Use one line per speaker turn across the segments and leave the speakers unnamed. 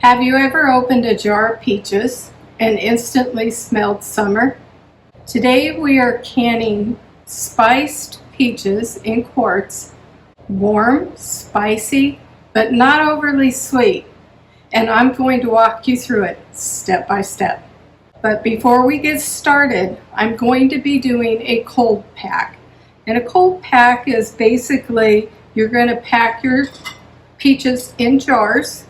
Have you ever opened a jar of peaches and instantly smelled summer? Today we are canning spiced peaches in quarts, warm, spicy, but not overly sweet. And I'm going to walk you through it step by step. But before we get started, I'm going to be doing a cold pack. And a cold pack is basically you're going to pack your peaches in jars,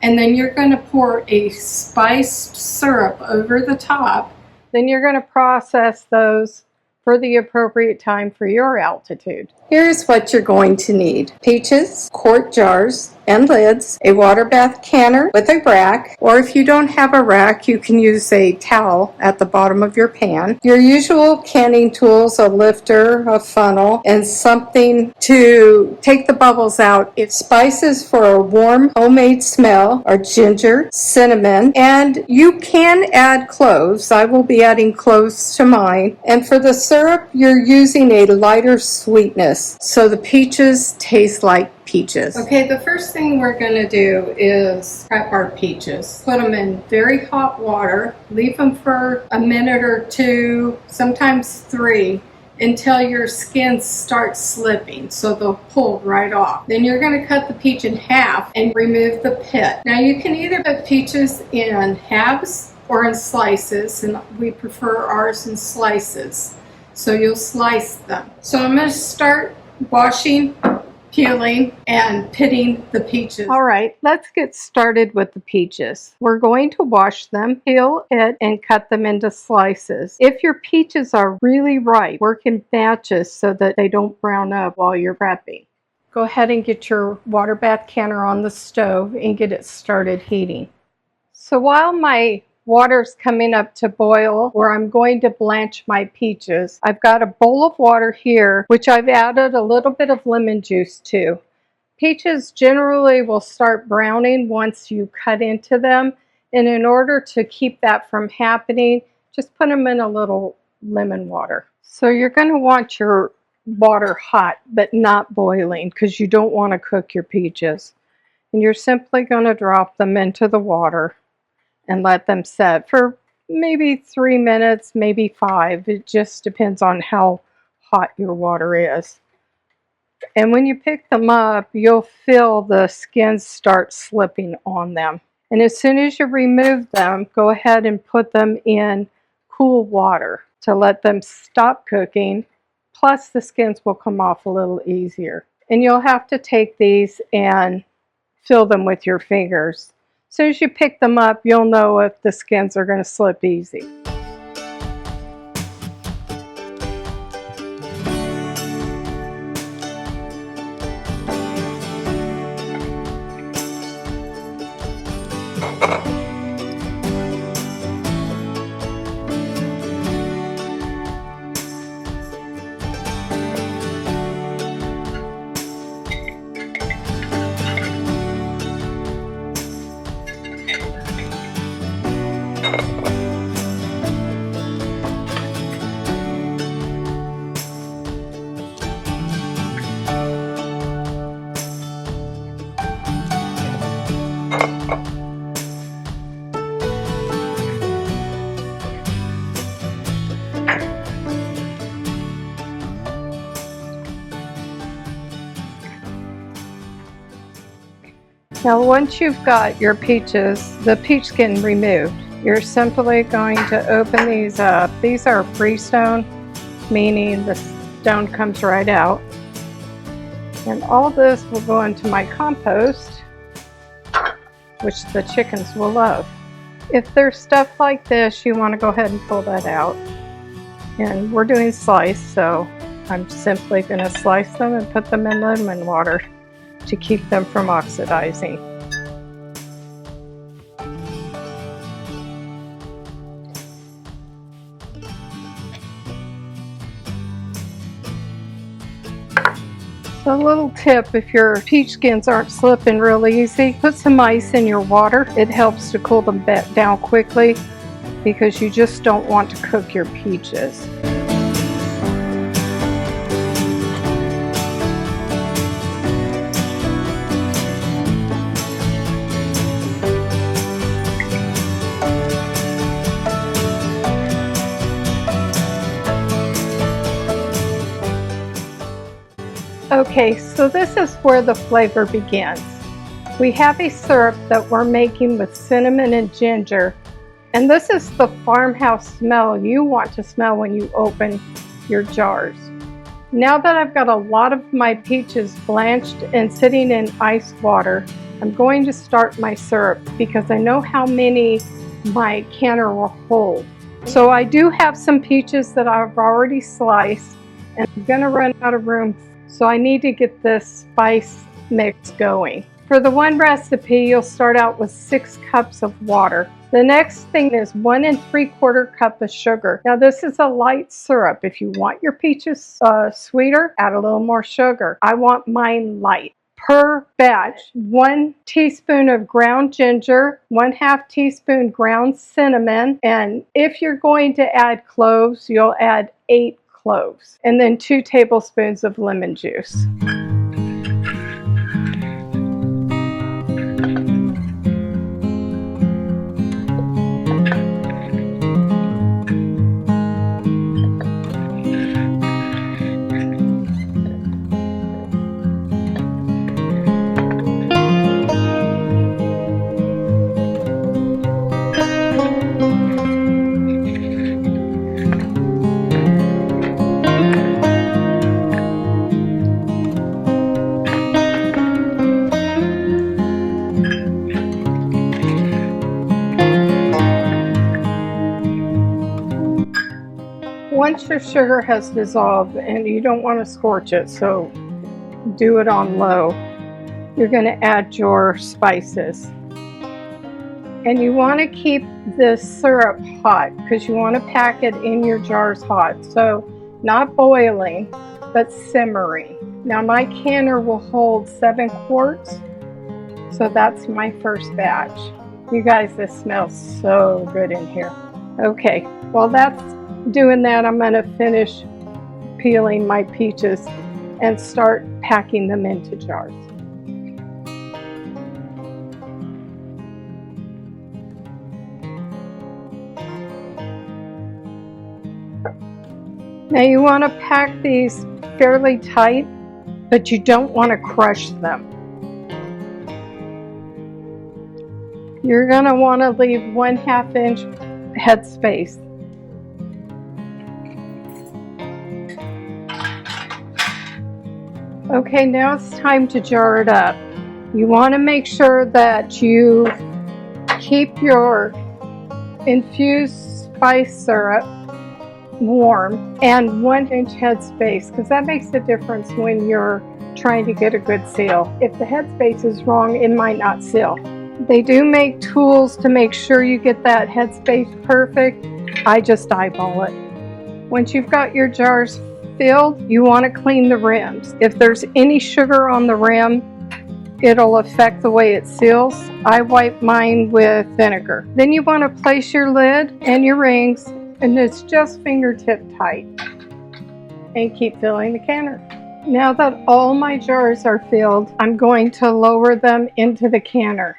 and then you're going to pour a spiced syrup over the top. Then you're going to process those for the appropriate time for your altitude. Here's what you're going to need: peaches, quart jars and lids, a water bath canner with a rack, or if you don't have a rack, you can use a towel at the bottom of your pan. Your usual canning tools: a lifter, a funnel, and something to take the bubbles out. If spices for a warm homemade smell are ginger, cinnamon, and you can add cloves. I will be adding cloves to mine. And for the syrup, you're using a lighter sweetness, so the peaches taste like peaches. Okay, the first thing we're going to do is prep our peaches. Put them in very hot water, leave them for a minute or two, sometimes 3, until your skin starts slipping, so they'll pull right off. Then you're going to cut the peach in half and remove the pit. Now you can either put peaches in halves or in slices, and we prefer ours in slices. So you'll slice them. So I'm going to start washing, peeling, and pitting the peaches. All right, let's get started with the peaches. We're going to wash them, peel it, and cut them into slices. If your peaches are really ripe, work in batches so that they don't brown up while you're prepping. Go ahead and get your water bath canner on the stove and get it started heating. So while my water's coming up to boil, where I'm going to blanch my peaches, I've got a bowl of water here, which I've added a little bit of lemon juice to. Peaches generally will start browning once you cut into them, and in order to keep that from happening, just put them in a little lemon water. So you're going to want your water hot, but not boiling, because you don't want to cook your peaches. And you're simply going to drop them into the water and let them set for maybe 3 minutes, maybe 5. It just depends on how hot your water is. And when you pick them up, you'll feel the skin start slipping on them. And as soon as you remove them, go ahead and put them in cool water to let them stop cooking. Plus the skins will come off a little easier. And you'll have to take these and fill them with your fingers. As soon as you pick them up, you'll know if the skins are going to slip easy. Now once you've got your peaches, the peach skin removed, you're simply going to open these up. These are freestone, meaning the stone comes right out. And all this will go into my compost, which the chickens will love. If there's stuff like this, you want to go ahead and pull that out. And we're doing slice, so I'm simply going to slice them and put them in lemon water to keep them from oxidizing. So a little tip, if your peach skins aren't slipping real easy, put some ice in your water. It helps to cool them down quickly because you just don't want to cook your peaches. Okay, so this is where the flavor begins. We have a syrup that we're making with cinnamon and ginger, and this is the farmhouse smell you want to smell when you open your jars. Now that I've got a lot of my peaches blanched and sitting in ice water, I'm going to start my syrup because I know how many my canner will hold. So I do have some peaches that I've already sliced, and I'm going to run out of room, so I need to get this spice mix going. For the one recipe, you'll start out with 6 cups of water. The next thing is 1 3/4 cup of sugar. Now this is a light syrup. If you want your peaches sweeter, add a little more sugar. I want mine light. Per batch, 1 teaspoon of ground ginger, 1/2 teaspoon ground cinnamon, and if you're going to add cloves, you'll add 8 cloves, and then 2 tablespoons of lemon juice. Once your sugar has dissolved, and you don't want to scorch it, so do it on low, you're going to add your spices. And you want to keep this syrup hot because you want to pack it in your jars hot. So not boiling, but simmering. Now my canner will hold 7 quarts, so that's my first batch. You guys, this smells so good in here. Okay, while that's doing that, I'm going to finish peeling my peaches and start packing them into jars. Now you want to pack these fairly tight, but you don't want to crush them. You're going to want to leave 1/2 inch head space. Okay, now it's time to jar it up. You want to make sure that you keep your infused spice syrup warm and 1 inch head space, because that makes a difference when you're trying to get a good seal. If the head space is wrong, it might not seal. They do make tools to make sure you get that head space perfect. I just eyeball it. Once you've got your jars filled, you want to clean the rims. If there's any sugar on the rim, it'll affect the way it seals. I wipe mine with vinegar. Then you want to place your lid and your rings, and it's just fingertip tight, and keep filling the canner. Now that all my jars are filled, I'm going to lower them into the canner.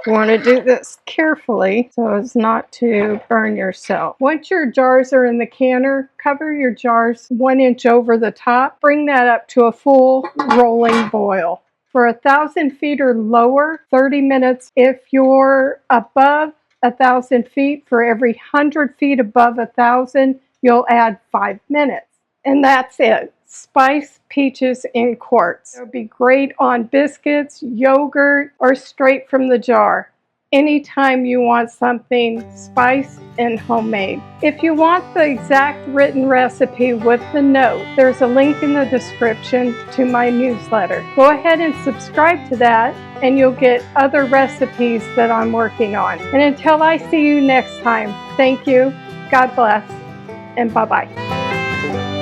You want to do this carefully so as not to burn yourself. Once your jars are in the canner, cover your jars 1 inch over the top. Bring that up to a full rolling boil. For 1,000 feet or lower, 30 minutes. If you're above 1,000 feet, for every 100 feet above 1,000, you'll add 5 minutes. And that's it. Spice peaches in quarts. It would be great on biscuits, yogurt, or straight from the jar. Anytime you want something spiced and homemade. If you want the exact written recipe with the note, there's a link in the description to my newsletter. Go ahead and subscribe to that, and you'll get other recipes that I'm working on. And until I see you next time, thank you, God bless, and bye-bye.